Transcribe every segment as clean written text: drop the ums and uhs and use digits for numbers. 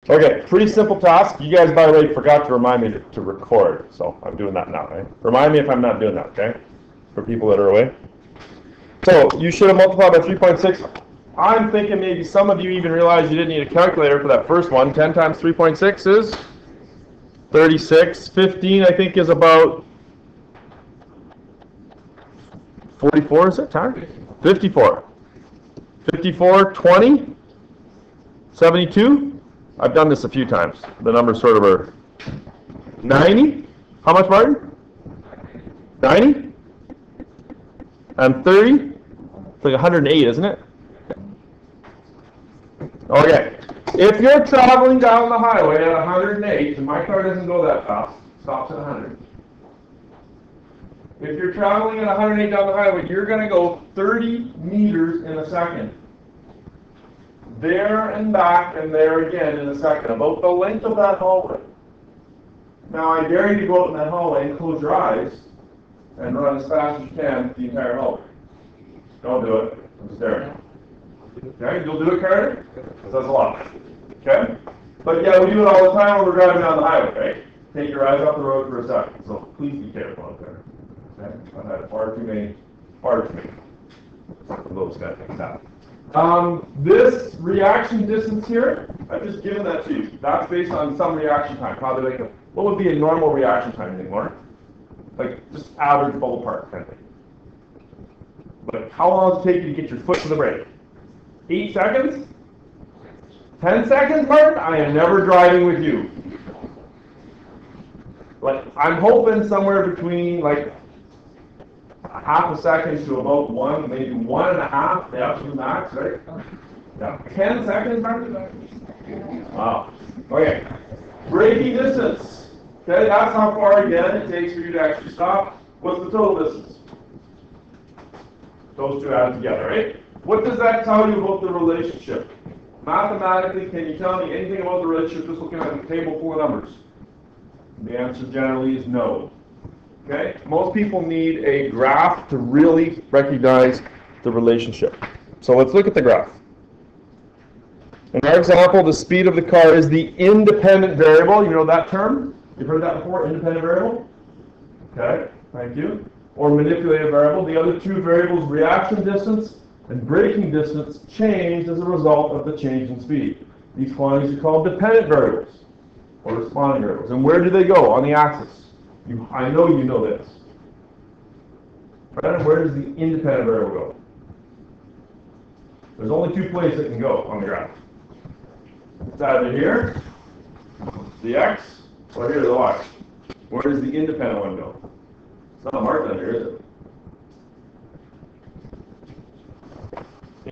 Okay, pretty simple task. You guys, by the way, forgot to remind me to record, so I'm doing that now, right? Remind me if I'm not doing that, okay? For people that are away. So you should have multiplied by 3.6. I'm thinking maybe some of you even realized you didn't need a calculator for that first one. 10 times 3.6 is 36. 15, I think, is about 44, is it, Tyler? 54. 54, 20, 72. I've done this a few times. The numbers sort of are 90. How much, Martin? 90? And 30? It's like 108, isn't it? Okay. If you're traveling down the highway at 108, and my car doesn't go that fast, stops at 100. If you're traveling at 108 down the highway, you're going to go 30 meters in a second. There and back and there again in a second, about the length of that hallway. Now I dare you to go out in that hallway and close your eyes and run as fast as you can the entire hallway. Don't do it. I'm staring. Okay, you'll do it, Carter? Because that's a lot. Okay? But yeah, we do it all the time when we're driving down the highway, right? Take your eyes off the road for a second. So please be careful out there. Okay? I've had far too many of those kind of things happen. This reaction distance here, I've just given that to you. That's based on some reaction time. Probably like what would be a normal reaction time anymore? Like just average bubble part kind of thing. But how long does it take you to get your foot to the brake? 8 seconds? 10 seconds, Martin? I am never driving with you. Like I'm hoping somewhere between like a half a second to about 1, maybe 1.5, the absolute max, right? Yeah. 10 seconds, Martin? Wow. Okay. Braking distance. Okay, that's how far again it takes for you to actually stop. What's the total distance? Those two added together, right? What does that tell you about the relationship? Mathematically, can you tell me anything about the relationship just looking at the table full of numbers? The answer generally is no. Okay? Most people need a graph to really recognize the relationship. So let's look at the graph. In our example, the speed of the car is the independent variable. You know that term? You've heard that before, independent variable? Okay, thank you. Or manipulated variable. The other two variables, reaction distance and braking distance, change as a result of the change in speed. These quantities are called dependent variables, or responding variables. And where do they go? On the axis. I know you know this. Right? Where does the independent variable go? There's only two places it can go on the graph. It's either here, the x, or here, the y. Where does the independent one go? It's not marked on here, is it?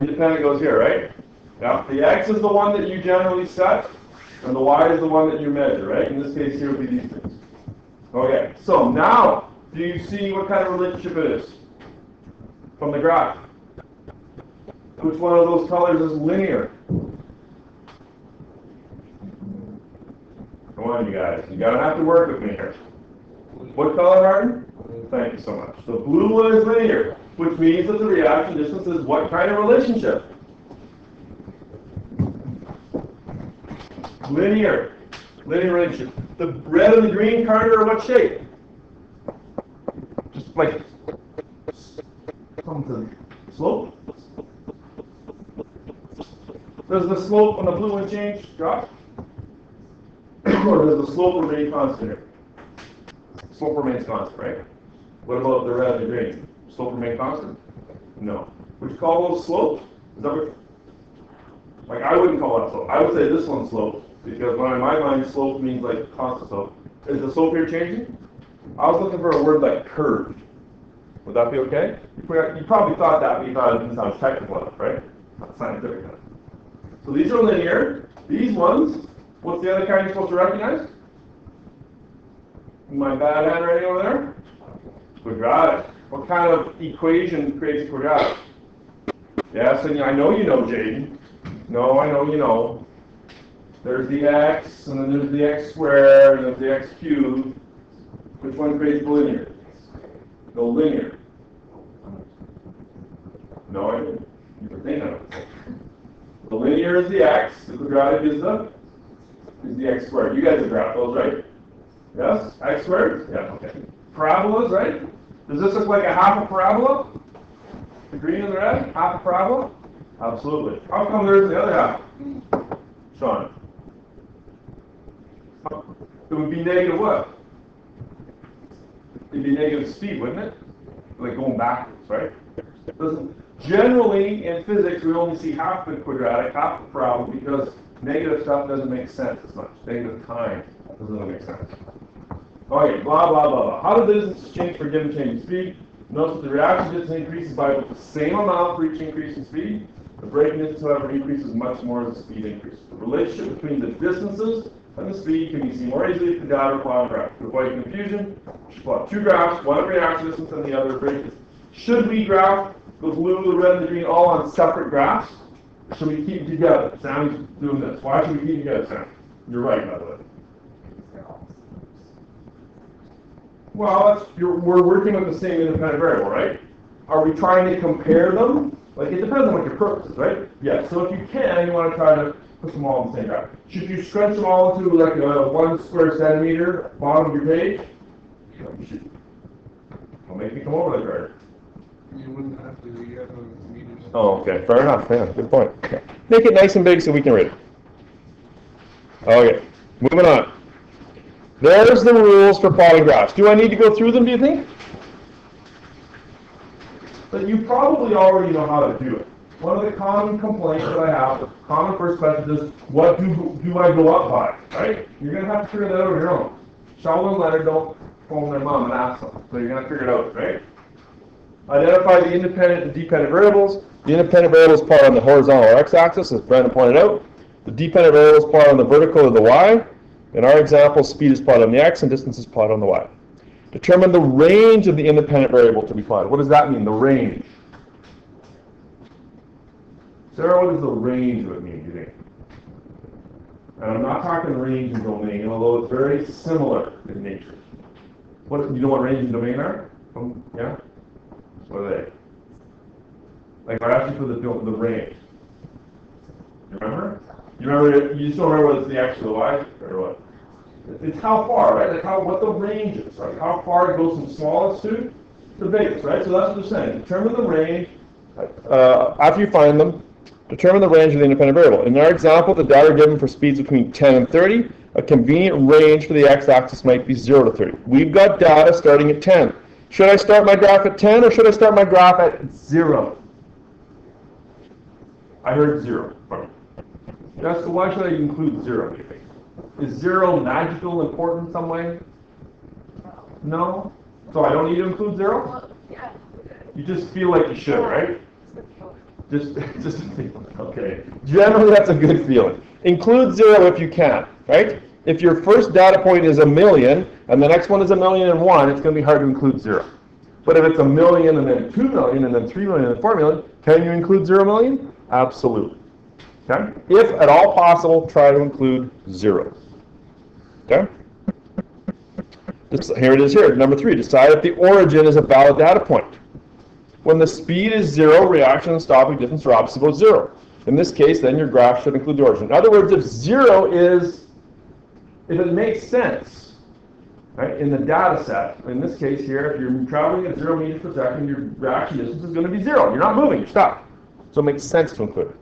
Independent goes here, right? Now, the x is the one that you generally set, and the y is the one that you measure, right? In this case, here would be these things. Okay, so now, do you see what kind of relationship it is from the graph? Which one of those colors is linear? Come on, you guys. You're going to have to work with me here. What color, Martin? Thank you so much. The blue one is linear, which means that the reaction distance is what kind of relationship? Linear. Linear relationship. The red and the green, Carter, are what shape? Just like something. Slope? Does the slope on the blue one change, Josh? Or does the slope remain constant here? Slope remains constant, right? What about the red and the green? Slope remain constant? No. Would you call those slopes? Is that what? Like I wouldn't call that slope. I would say this one's slope. Because when in my mind, slope means like constant slope. Is the slope here changing? I was looking for a word like curve. Would that be okay? You probably thought that, but you thought it didn't sound technical enough, right? Not scientific enough. So these are linear. These ones, what's the other kind you're supposed to recognize? My bad handwriting over there? Quadratic. What kind of equation creates quadratic? Yes, and I know you know, Jaden. No, I know you know. There's the x, and then there's the x squared, and there's the x cubed. Which one creates linear? The linear. No, I didn't. You were thinking of it. The linear is the x, the quadratic is the is the x squared. You guys have graphed those, right? Yes? X squared? Yeah, okay. Parabolas, right? Does this look like a half a parabola? The green and the red? Half a parabola? Absolutely. How come there's the other half? Sean? It would be negative what? It'd be negative speed, wouldn't it? Like going backwards, right? Generally, in physics, we only see half the quadratic, half the parabola, because negative stuff doesn't make sense as much. Negative time doesn't really make sense. Okay, blah, blah, blah, blah. How do distances change for a given change in speed? Notice that the reaction distance increases by about the same amount for each increase in speed. The braking distance, however, increases much more as the speed increases. The relationship between the distances and the speed can be seen more easily if the data are plotted on a graph. To avoid confusion, we should plot two graphs, one of reaction distance and the other braking distance. Should we graph the blue, the red, and the green all on separate graphs? Or should we keep them together? Sam's doing this. Why should we keep them together, Sam? You're right, by the way. Well, we're working with the same independent variable, right? Are we trying to compare them? Like, it depends on what your purpose is, right? Yeah, so if you can, you want to try to put them all in the same graph. Should you stretch them all into like a 1 square centimeter bottom of your page? No, you should. Don't make me come over there, Carter. You wouldn't have to, you have a meters. Oh, okay. Fair enough. Yeah, good point. Okay. Make it nice and big so we can read it. Okay, moving on. There's the rules for plotting graphs. Do I need to go through them, do you think? But you probably already know how to do it. One of the common complaints that I have, the common first question is, what do I go up by, right? You're going to have to figure that out on your own. Sheldon and Leonard don't phone their mom and ask them, so you're going to figure it out, right? Identify the independent and dependent variables. The independent variable is plotted on the horizontal or x-axis, as Brandon pointed out. The dependent variable is plotted on the vertical or the y. In our example, speed is plotted on the x and distance is plotted on the y. Determine the range of the independent variable to be plotted. What does that mean, the range? Sarah, what does the range of it mean, do you think? And I'm not talking range and domain, although it's very similar in nature. You know what range and domain are? Yeah? What are they? Like, I asked you for the range. You remember? You still remember whether it's the x or the y, or what? It's how far, right? Like what the range is, right? How far it goes from smallest to biggest, right? So that's what they're saying. Determine the range. After you find them, determine the range of the independent variable. In our example, the data are given for speeds between 10 and 30. A convenient range for the x-axis might be 0 to 30. We've got data starting at 10. Should I start my graph at 10 or should I start my graph at 0? I heard 0. Yes, so why should I include 0, do you think? Is 0 magical, important in some way? No? So I don't need to include 0? You just feel like you should, right? Just a feeling. Okay. Generally, that's a good feeling. Include 0 if you can, right? If your first data point is 1,000,000 and the next one is 1,000,001, it's going to be hard to include 0. But if it's 1,000,000 and then 2,000,000 and then 3,000,000 and then 4,000,000, can you include 0,000,000? Absolutely. Okay? If at all possible, try to include 0. Okay? Here it is here. Number 3, decide if the origin is a valid data point. When the speed is 0, reaction and stopping distance are opposite about 0. In this case, then your graph should include the origin. In other words, if 0 is, if it makes sense, right, in the data set, in this case here, if you're traveling at 0 meters per second, your reaction distance is going to be 0. You're not moving, you're stuck. So it makes sense to include it.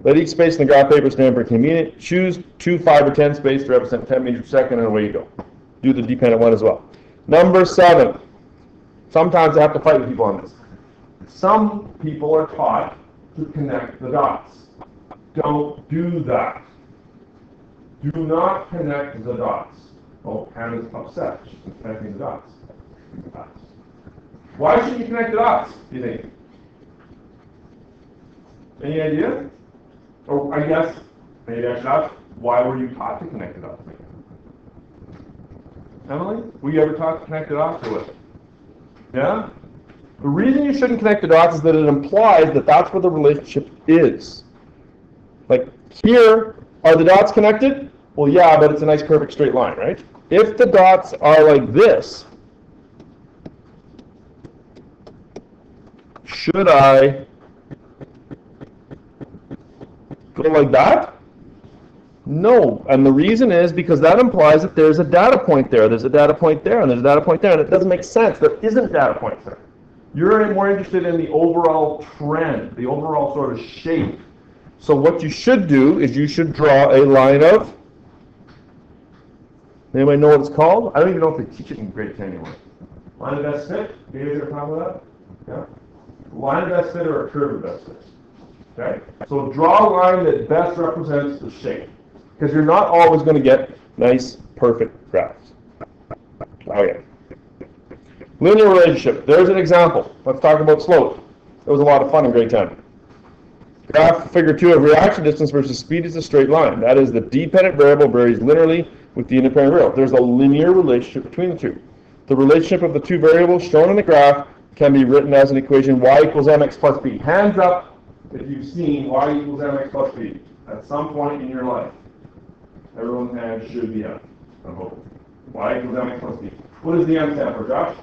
Let each space in the graph paper stand for convenient. Choose 2, 5, or 10 space to represent 10 meters per second, and away you go. Do the dependent one as well. Number 7. Sometimes I have to fight with people on this. Some people are taught to connect the dots. Don't do that. Do not connect the dots. Oh, Hannah's upset. She's connecting the dots. Why should you connect the dots, do you think? Any idea? Or I guess, maybe I should ask, why were you taught to connect the dots? Emily, were you ever taught to connect the dots or what? Yeah? The reason you shouldn't connect the dots is that it implies that that's where the relationship is. Like, here, are the dots connected? Well, yeah, but it's a nice perfect straight line, right? If the dots are like this, should I go like that? No, and the reason is because that implies that there's a data point there, there's a data point there, and there's a data point there, and it doesn't make sense. There isn't data points there. You're more interested in the overall trend, the overall sort of shape. So what you should do is you should draw a line of, anybody know what it's called? I don't even know if they teach it in grade 10 anymore. Line of best fit? You guys ever talk about that? Yeah. Line of best fit or a curve of best fit? Okay? So draw a line that best represents the shape. Because you're not always going to get nice, perfect graphs. Okay. Linear relationship. There's an example. Let's talk about slope. It was a lot of fun in grade 10. Graph figure 2 of reaction distance versus speed is a straight line. That is, the dependent variable varies linearly with the independent variable. There's a linear relationship between the two. The relationship of the two variables shown in the graph can be written as an equation y equals mx plus b. Hands up if you've seen y equals mx plus b at some point in your life. Everyone's hand should be up. I hope. Y equals mx plus b. What does the m stand for, Josh?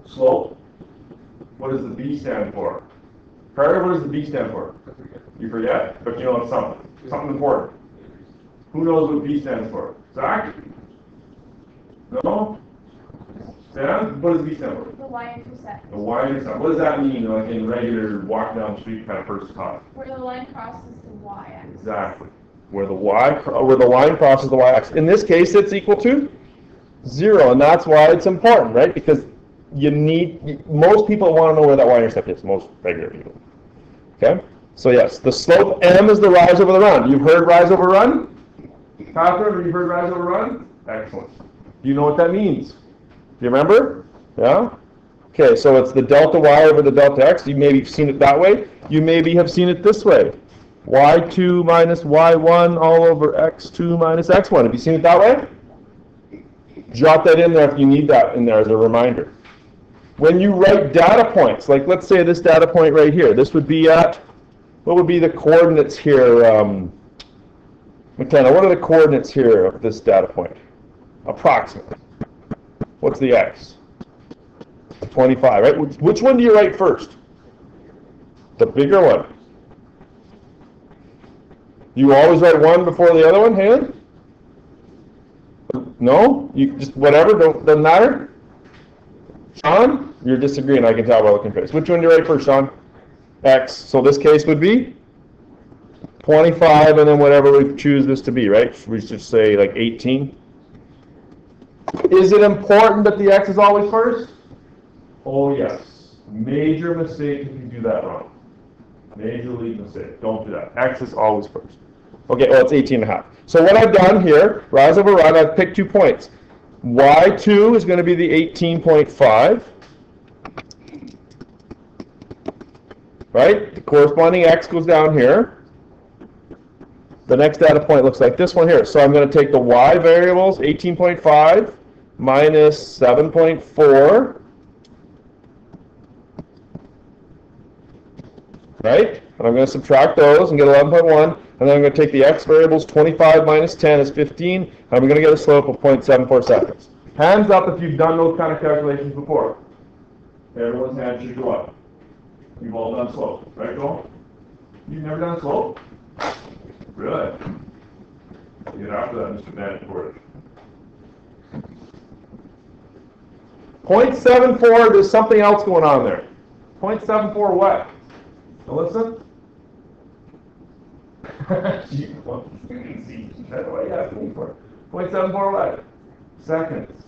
Slope. What does the b stand for? Carter, what does the b stand for? You forget, but you know it's something. Something important. Who knows what b stands for? Zach? No? Sam? What does b stand for? The y-intercept. The y-intercept. What does that mean, like in regular walk down the street kind of first taught? Where the line crosses the y-axis. Exactly. Where the line crosses the y-axis. In this case, it's equal to 0, and that's why it's important, right? Because most people want to know where that y-intercept is, most regular people. Okay? So yes, the slope m is the rise over the run. You've heard rise over run? Catherine, have you heard rise over run? Excellent. Do you know what that means? Do you remember? Yeah? Okay, so it's the delta y over the delta x. You maybe have seen it that way. You maybe have seen it this way. y2 minus y1 all over x2 minus x1. Have you seen it that way? Jot that in there if you need that in there as a reminder. When you write data points, like let's say this data point right here, this would be at, what would be the coordinates here? McKenna, what are the coordinates here of this data point? Approximately. What's the x? 25, right? Which one do you write first? The bigger one. You always write one before the other one, Haley? No? You just whatever, doesn't matter? Sean? You're disagreeing, I can tell by looking face. Which one do you write first, Sean? X. So this case would be 25, and then whatever we choose this to be, right? We should say like 18. Is it important that the x is always first? Oh yes. Major mistake if you do that wrong. Major league mistake. Don't do that. X is always first. Okay, well it's 18.5. So what I've done here, rise over run, I've picked 2 points. y2 is going to be the 18.5. Right? The corresponding x goes down here. The next data point looks like this one here. So I'm going to take the y variables, 18.5 minus 7.4. Right? And I'm going to subtract those and get 11.1. And then I'm going to take the x variables, 25 minus 10 is 15. And I'm going to get a slope of 0.74 seconds. Hands up if you've done those kind of calculations before. Everyone's hand should go up. You've all done slope, right, Joel? You've never done slope? Really? Get after that, Mr. Bennett, for it. 0.74, there's something else going on there. 0.74 what? Alyssa? That's what you asked me for. 0.74 what? Seconds.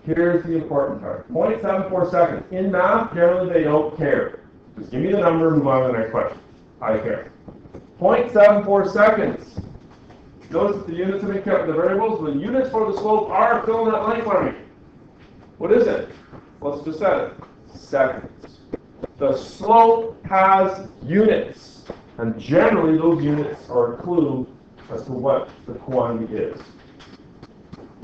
Here's the important part. 0.74 seconds. In math, generally they don't care. Just give me the number and move on to the next question. I care. 0.74 seconds. Notice that the units have been kept. The variables, the units for the slope are fill in that line for me. What is it? Let's just set it. Seconds. The slope has units. And generally those units are a clue as to what the quantity is.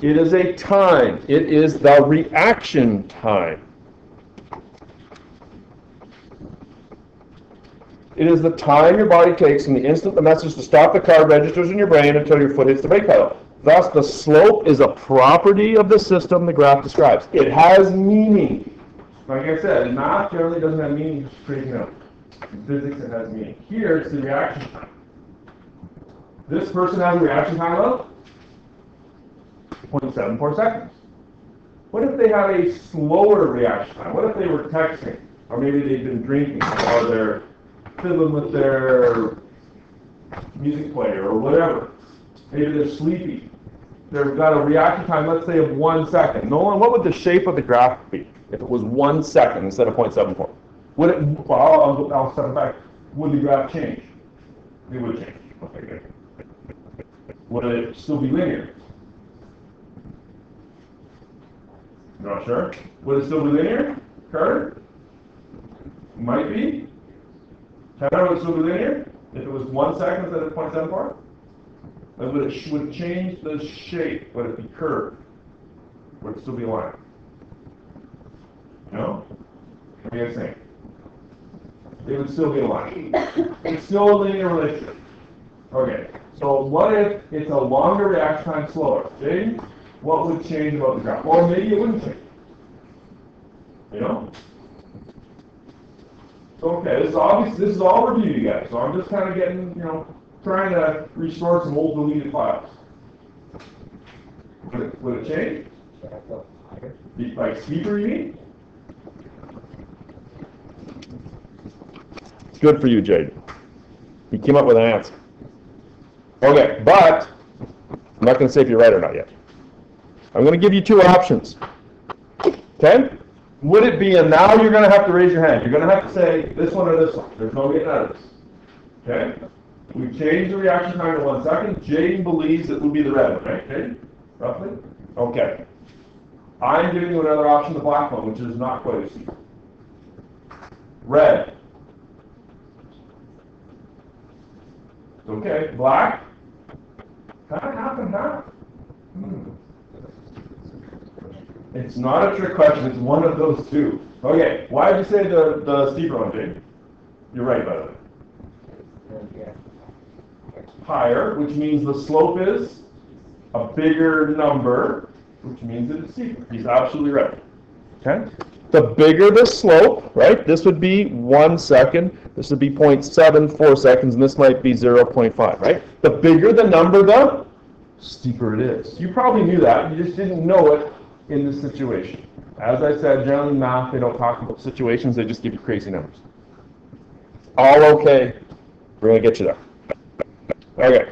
It is a time. It is the reaction time. It is the time your body takes from the instant the message to stop the car registers in your brain until your foot hits the brake pedal. Thus, the slope is a property of the system the graph describes. It has meaning. Like I said, in math generally doesn't have meaning, just freaking out. In physics, it has meaning. Here, it's the reaction time. This person has a reaction time of 0.74 seconds. What if they had a slower reaction time? What if they were texting? Or maybe they've been drinking, or they're fiddling with their music player, or whatever. Maybe they're sleepy. They've got a reaction time, let's say, of 1 second. Nolan, what would the shape of the graph be if it was 1 second instead of 0.74? Would it, well, I'll step back. Would the graph change? It would change. Okay, good. Would it still be linear? You're not sure? Would it still be linear? Carter? Might be. Tanner, would it still be linear? If it was 1 second instead of 0.74? Then would it change the shape? Would it be curved? Would it still be a line? No? What do you guys think? It would still be a line. It's still a linear relationship. Okay, so what if it's a longer reaction time, slower? Jaden, what would change about the graph? Or maybe it wouldn't change. You know? So, okay, this is all review, you guys. So I'm just kind of getting, trying to restore some old deleted files. Would it change? Like steeper, you mean? It's good for you, Jade. He came up with an answer. Okay, but I'm not going to say if you're right or not yet. I'm going to give you two options. Okay? Would it be, and now you're going to have to raise your hand. You're going to have to say this one or this one. There's no getting out of this. Okay? We've changed the reaction time to 1 second. Jaden believes it would be the red one, right? Jaden? Roughly? Okay. I'm giving you another option, the black one, which is not quite as steep. Red. Okay. Black? Kind of half and half. It's not a trick question. It's one of those two. Okay. Why did you say the steeper one, Jaden? You're right, by the way. Higher, which means the slope is a bigger number, which means that it's steeper. He's absolutely right. Okay? The bigger the slope, right? This would be 1 second. This would be 0.74 seconds, and this might be 0.5, right? The bigger the number, the steeper it is. You probably knew that. You just didn't know it in this situation. As I said, generally in math, they don't talk about situations. They just give you crazy numbers. All okay. We're going to get you there. Okay,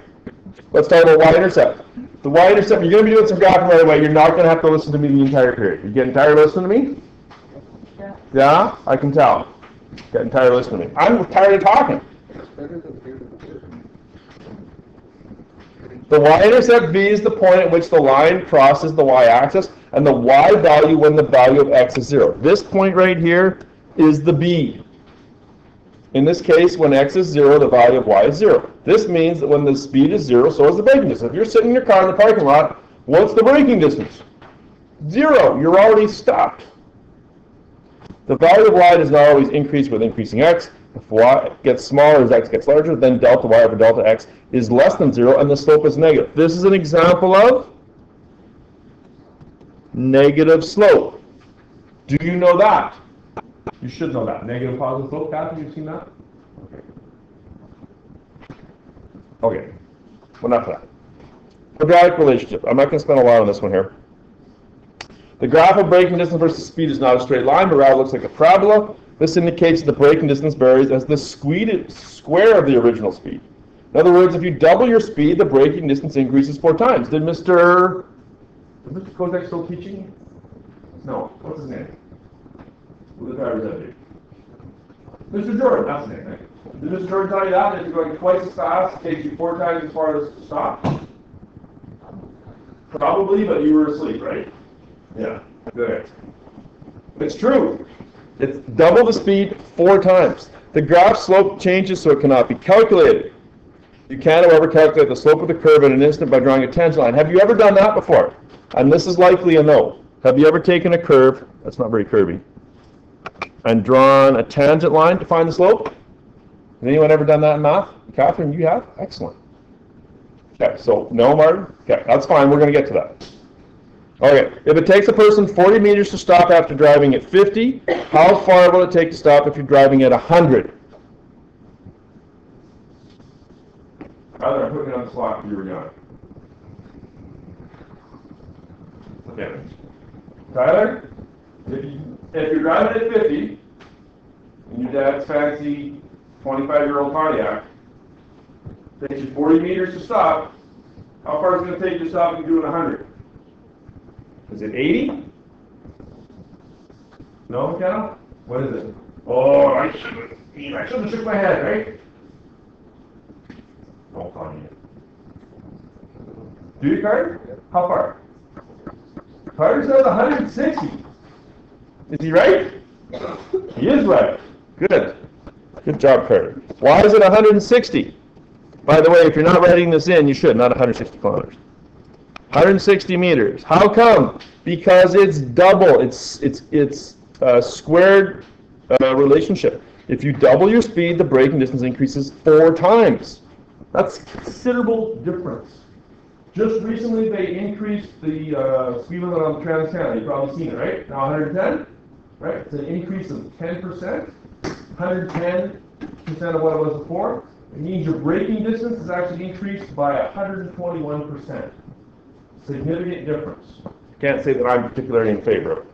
let's talk about y-intercept. The y-intercept, you're going to be doing some graphing right away. You're not going to have to listen to me the entire period. You getting tired of listening to me? Yeah. Yeah, I can tell. Getting tired of listening to me. I'm tired of talking. The y-intercept v is the point at which the line crosses the y-axis, and the y value when the value of x is 0. This point right here is the b. In this case, when x is 0, the value of y is 0. This means that when the speed is 0, so is the braking distance. If you're sitting in your car in the parking lot, what's the braking distance? 0. You're already stopped. The value of y does not always increase with increasing x. If y gets smaller as x gets larger, then delta y over delta x is less than 0, and the slope is negative. This is an example of negative slope. Do you know that? You should know that. Negative, positive slope. Kathy, you've seen that? Okay. Well, enough of that. Quadratic relationship. I'm not going to spend a lot on this one here. The graph of braking distance versus speed is not a straight line, but rather looks like a parabola. This indicates that the braking distance varies as the square of the original speed. In other words, if you double your speed, the braking distance increases 4 times. Is Mr. Kozak still teaching? No. What's his name? Who the driver is that? Mr. Jordan, that's his name, right? Did Mr. Jordan tell you that? If you're going twice as fast, it takes you 4 times as far as to stop? Probably, but you were asleep, right? Yeah, good. It's true. It's double the speed 4 times. The graph slope changes so it cannot be calculated. You can, however, calculate the slope of the curve in an instant by drawing a tangent line. Have you ever done that before? And this is likely a no. Have you ever taken a curve, that's not very curvy, and drawn a tangent line to find the slope? Has anyone ever done that in math? Catherine, you have? Excellent. Okay, so no, Martin? Okay, that's fine. We're going to get to that. Okay, if it takes a person 40 meters to stop after driving at 50, how far will it take to stop if you're driving at 100? Tyler, I'm putting you on the spot because you were young. Okay. Tyler, if you're driving at 50, and your dad's fancy 25-year-old Pontiac takes you 40 meters to stop, how far is it going to take you to stop if you're doing 100? Is it 80? No, McKenna? What is it? Oh, I shouldn't have shook my head, right? Don't call me. Do you, Carter? How far? Carter says 160. Is he right? He is right. Good. Good job, Carter. Why is it 160? By the way, if you're not writing this in, you should, not 160 kilometers. 160 meters. How come? Because it's double. It's a squared relationship. If you double your speed, the braking distance increases 4 times. That's considerable difference. Just recently, they increased the speed limit on the Trans-Canada. You've probably seen it, right? Now 110, right? It's an increase of 10%, 110% of what it was before. It means your braking distance is actually increased by 121%. Significant difference. Can't say that I'm particularly in favor of it.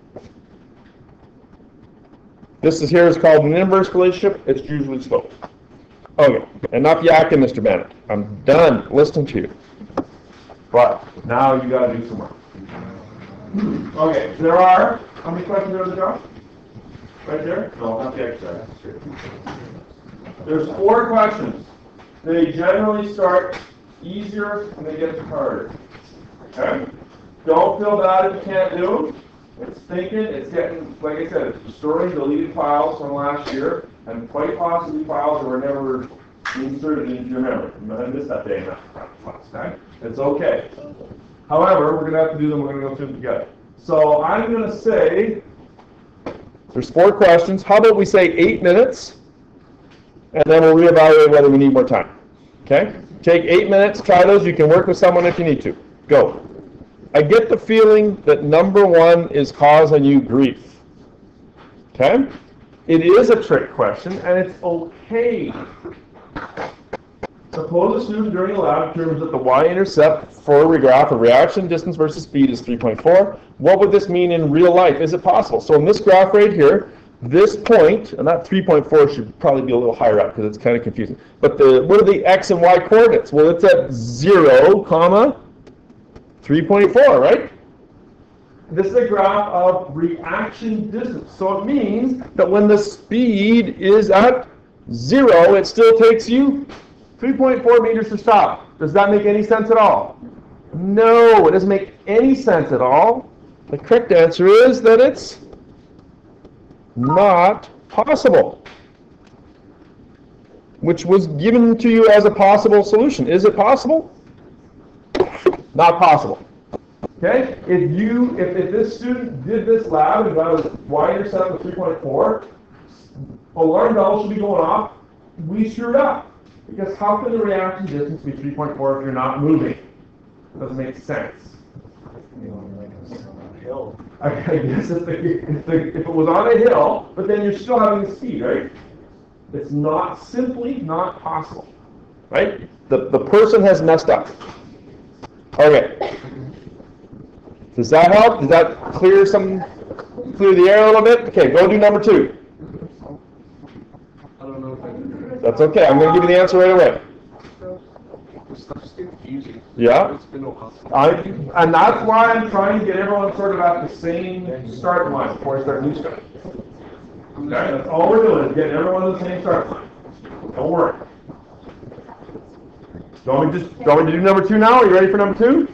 This here is called an inverse relationship. It's usually sloped. Okay, enough yakking, Mr. Bennett. I'm done listening to you. But now you got to do some work. Okay, there are, how many questions are there, Josh? Right there? No, not the exercise. There's 4 questions. They generally start easier and they get harder. Okay? Don't feel bad if you can't do them. It's thinking, it's getting, like I said, it's restoring deleted files from last year, and quite possibly files that were never inserted into your memory. I missed that day in that class, okay? It's okay. However, we're going to have to do them, we're going to go through them together. So I'm going to say, there's 4 questions. How about we say 8 minutes, and then we'll reevaluate whether we need more time. Okay? Take 8 minutes, try those. You can work with someone if you need to. Go. I get the feeling that number 1 is causing you grief. Okay? It is a trick question, and it's okay. Suppose a student during a lab determines that the y-intercept for a graph of reaction distance versus speed is 3.4. What would this mean in real life? Is it possible? So in this graph right here, this point, and that 3.4 should probably be a little higher up because it's kind of confusing. But what are the x and y coordinates? Well, it's at 0, comma, 3.4, right? This is a graph of reaction distance. So it means that when the speed is at 0, it still takes you 3.4 meters to stop. Does that make any sense at all? No, it doesn't make any sense at all. The correct answer is that it's not possible, which was given to you as a possible solution. Is it possible? Not possible. Okay? If this student did this lab and got a y-intercept of 3.4, alarm bell should be going off. We screwed up. Because how can the reaction distance be 3.4 if you're not moving? It doesn't make sense. I guess if it was on a hill, but then you're still having the speed, right? It's not simply not possible, right? The person has messed up. Okay. Does that help? Does that clear the air a little bit? Okay, go do number 2. I don't know if I can do that. That's okay. I'm going to give you the answer right away. This stuff's confusing. Yeah. It's been a while. And that's why I'm trying to get everyone sort of at the same start line before I start new stuff. Okay? That's all we're doing is getting everyone to the same start line. Don't worry. Do you want me to do number 2 now? Are you ready for number 2?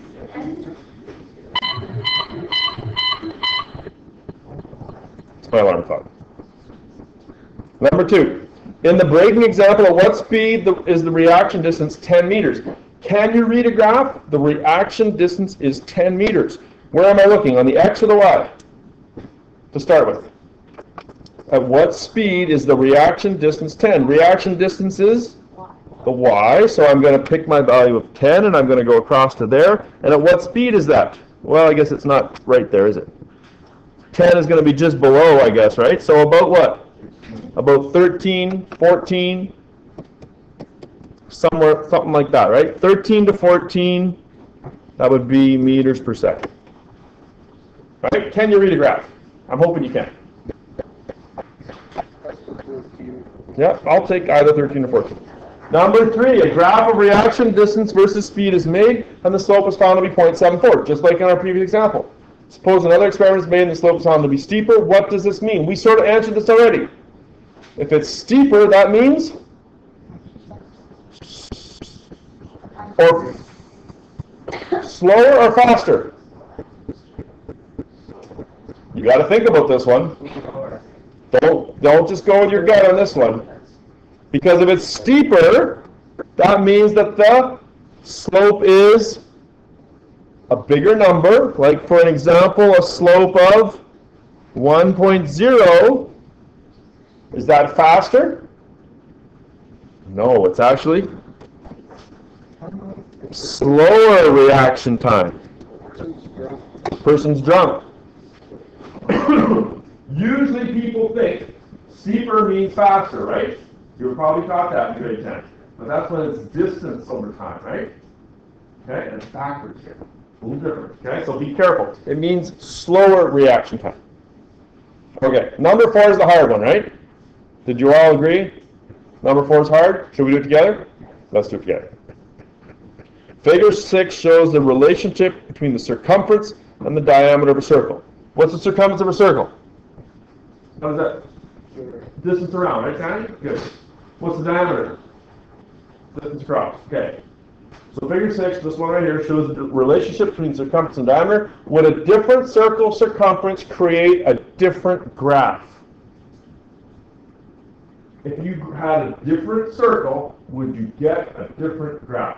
It's my alarm clock. Number 2. In the braking example, at what speed is the reaction distance 10 meters? Can you read a graph? The reaction distance is 10 meters. Where am I looking? On the x or the y? To start with. At what speed is the reaction distance 10? Reaction distance is the y, so I'm going to pick my value of 10 and I'm going to go across to there. And at what speed is that? Well, I guess it's not right there, is it? 10 is going to be just below, I guess, right? So about what? About 13, 14, somewhere, something like that, right? 13 to 14, that would be meters per second. Right? Can you read a graph? I'm hoping you can. Yep, I'll take either 13 or 14. Number 3, a graph of reaction distance versus speed is made, and the slope is found to be 0.74, just like in our previous example. Suppose another experiment is made and the slope is found to be steeper. What does this mean? We sort of answered this already. If it's steeper, that means or slower or faster? You got to think about this one. Don't just go with your gut on this one. Because if it's steeper, that means that the slope is a bigger number. Like, for an example, a slope of 1.0. Is that faster? No, it's actually slower reaction time. Person's drunk. Usually people think steeper means faster, right? You were probably taught that in grade 10. But that's when it's distance over time, right? Okay, and it's backwards here. A little different, okay? So be careful. It means slower reaction time. Okay, number 4 is the hard one, right? Did you all agree? Number 4 is hard? Should we do it together? Let's do it together. Figure 6 shows the relationship between the circumference and the diameter of a circle. What's the circumference of a circle? How's that? Distance around, right, Sandy? Good. What's the diameter? Distance across. Okay. So figure 6, this one right here, shows the relationship between circumference and diameter. Would a different circle circumference create a different graph? If you had a different circle, would you get a different graph?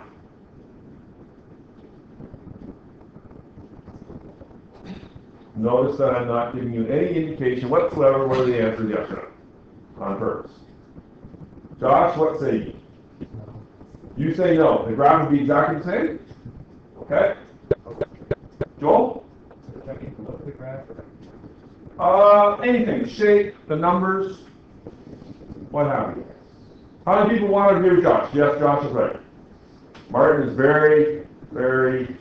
Notice that I'm not giving you any indication whatsoever whether the answer is yes or no, on purpose. Josh, what say you? You say no. The graph would be exactly the same? Okay. Joel? Anything. Shape, the numbers, what have you. How many people want to agree with Josh? Yes, Josh is right. Martin is very, very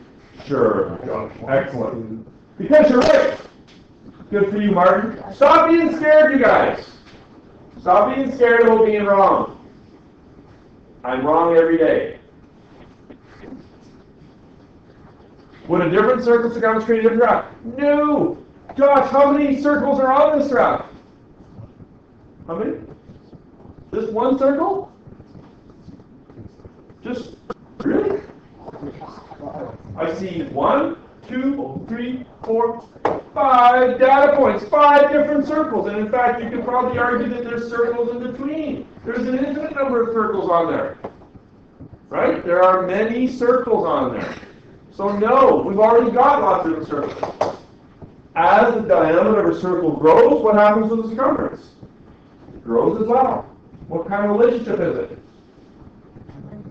sure of Josh. Excellent. Because you're right. Good for you, Martin. Stop being scared, you guys. Stop being scared about being wrong. I'm wrong every day. Would a different circle circumference create a different graph? No. Josh, how many circles are on this graph? How many? Just one circle? Just, really? I see 1, 2, 3, 4, 5 data points, 5 different circles. And in fact, you could probably argue that there's circles in between. There's an infinite number of circles on there. Right? There are many circles on there. So no, we've already got lots of different circles. As the diameter of a circle grows, what happens to the circumference? It grows as well. What kind of relationship is it?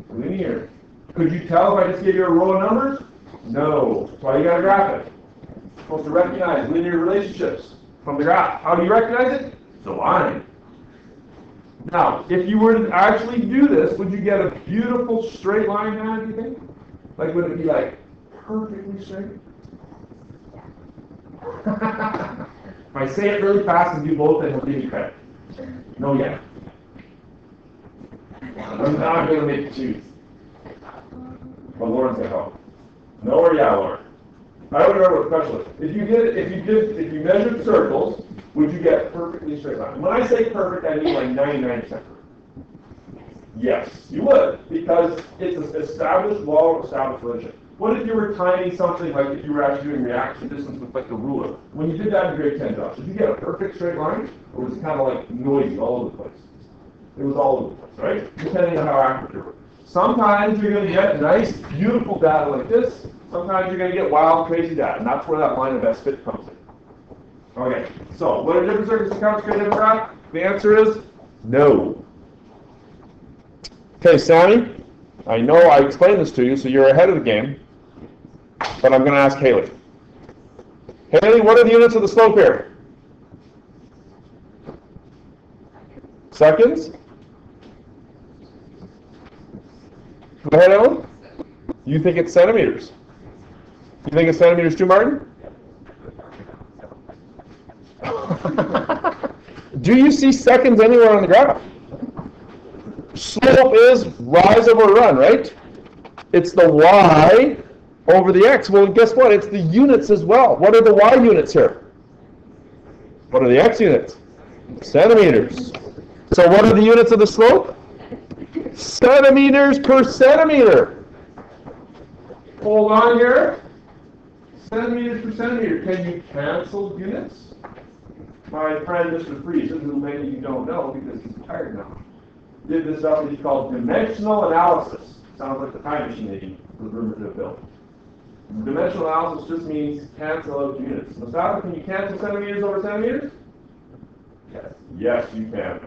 Linear. Could you tell if I just gave you a row of numbers? No. That's why you got to graph it. You're supposed to recognize linear relationships from the graph. How do you recognize it? It's a line. Now, if you were to actually do this, would you get a beautiful straight line now, do you think? Like, would it be like perfectly straight? If I say it really fast and do both, then he'll give me credit. No, yet. I'm not going to make you choose. But Lauren's going to help. No or yeah, Lauren? I don't remember what the question is. If you measured circles, would you get perfectly straight line? When I say perfect, I mean like 99% perfect. Yes, you would, because it's an established law, established relationship. What if you were timing something like if you were actually doing reaction distance with like the ruler? When you did that in grade 10, Josh, did you get a perfect straight line? Or was it kind of like noisy all over the place? It was all over the place, right? Depending on how accurate you were. Sometimes you're going to get nice, beautiful data like this. Sometimes you're going to get wild, crazy data. And that's where that line of best fit comes in. Okay, so what are different circles accounts create a different graph? The answer is no. Okay, Sammy, I know I explained this to you, so you're ahead of the game. But I'm going to ask Haley. Haley, what are the units of the slope here? Seconds? Go ahead, Ellen. You think it's centimeters. You think it's centimeters too, Martin? Do you see seconds anywhere on the graph? Slope is rise over run, right? It's the y over the x. Well, guess what? It's the units as well. What are the y units here? What are the x units? Centimeters. So what are the units of the slope? Centimeters per centimeter. Hold on here. Centimeters per centimeter. Can you cancel units? My friend Mr. Freeze, who many of you don't know because he's retired now, did this stuff that he called dimensional analysis. Sounds like the time machine that he was rumored to have built. Dimensional analysis just means cancel out units. Mustafa, can you cancel centimeters over centimeters? Yes. Yes, you can.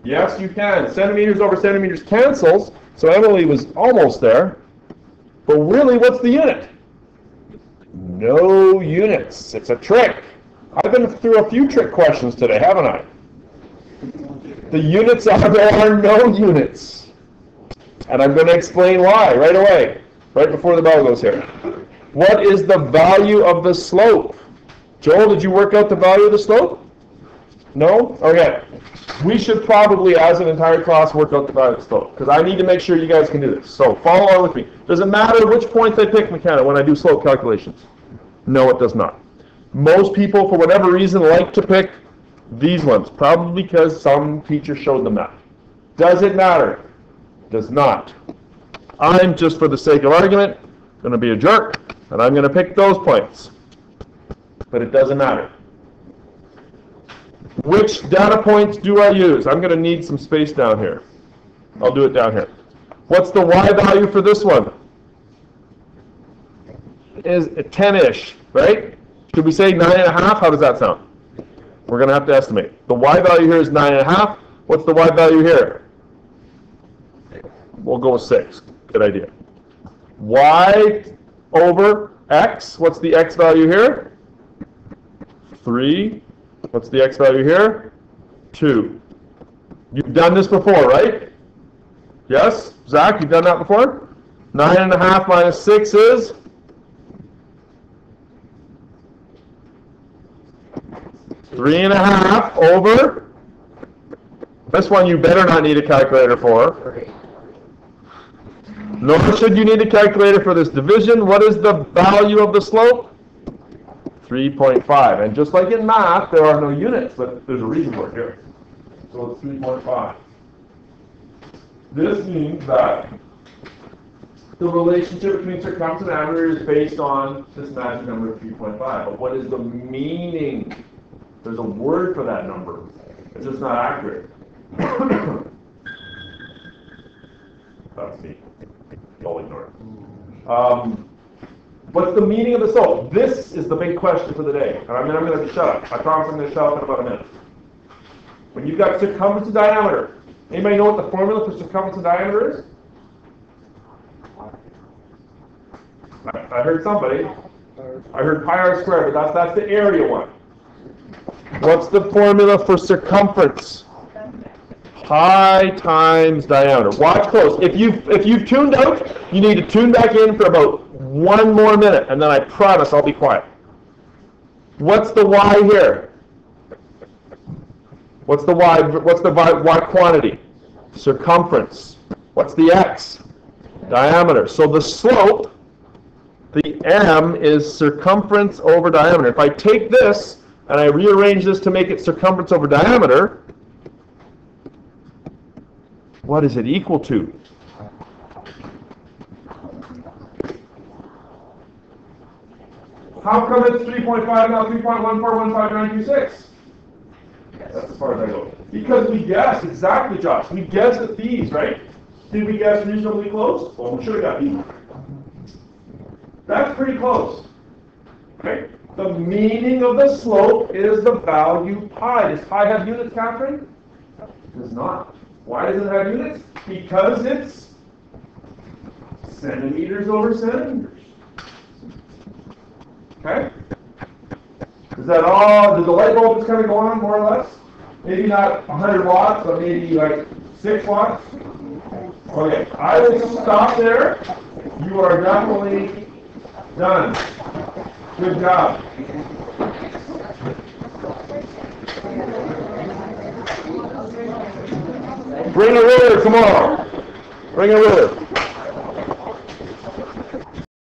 Yes, you can. Centimeters over centimeters cancels, so Emily was almost there. But really, what's the unit? No units. It's a trick. I've been through a few trick questions today, haven't I? The units are there are no units. And I'm going to explain why right away, right before the bell goes here. What is the value of the slope? Joel, did you work out the value of the slope? No? Okay. We should probably, as an entire class, work out the value of the slope, because I need to make sure you guys can do this. So follow along with me. Does it matter which points I pick, McKenna, when I do slope calculations? No, it does not. Most people, for whatever reason, like to pick these ones, probably because some teacher showed them that. Does it matter? Does not. I'm, just for the sake of argument, going to be a jerk, and I'm going to pick those points. But it doesn't matter. Which data points do I use? I'm going to need some space down here. I'll do it down here. What's the y value for this one? Is 10-ish, right? Should we say 9.5? How does that sound? We're going to have to estimate. The y value here is 9.5. What's the y value here? We'll go with 6. Good idea. Y over x. What's the x value here? 3. What's the x value here? 2. You've done this before, right? Yes? Zach, you've done that before? 9.5 minus 6 is? 3.5 over. This one you better not need a calculator for. Nor should you need a calculator for this division. What is the value of the slope? 3.5. And just like in math, there are no units, but there's a reason for it here. So it's 3.5. This means that the relationship between circumference and diameter is based on this magic number of 3.5. But what is the meaning? There's a word for that number. It's just not accurate. That's me. I'll ignore it. What's the meaning of the slope? This is the big question for the day. And I'm going to shut up. I promise I'm going to shut up in about a minute. When you've got circumference and diameter, anybody know what the formula for circumference and diameter is? I heard somebody. I heard pi r squared, but that's the area one. What's the formula for circumference? Pi times diameter. Watch close. If you've tuned out, you need to tune back in for about 1 more minute, and then I promise I'll be quiet. What's the y here? What's the y? What's the y quantity? Circumference. What's the x? Diameter. So the slope, the m, is circumference over diameter. If I take this and I rearrange this to make it circumference over diameter, what is it equal to? How come it's 3.5 now 3.1415926? That's as far as I go. Because we guessed, exactly, Josh. We guessed at these, right? Did we guess reasonably close? Well, we should have got these. That's pretty close. Okay? The meaning of the slope is the value pi. Does pi have units, Catherine? It does not. Why does it have units? Because it's centimeters over centimeters. Okay? Is that all? Did the light bulb just kind of go on, more or less? Maybe not 100 watts, but maybe like 6 watts? Okay, I will stop there. You are definitely done. Good job. Bring a ruler tomorrow. Bring a ruler.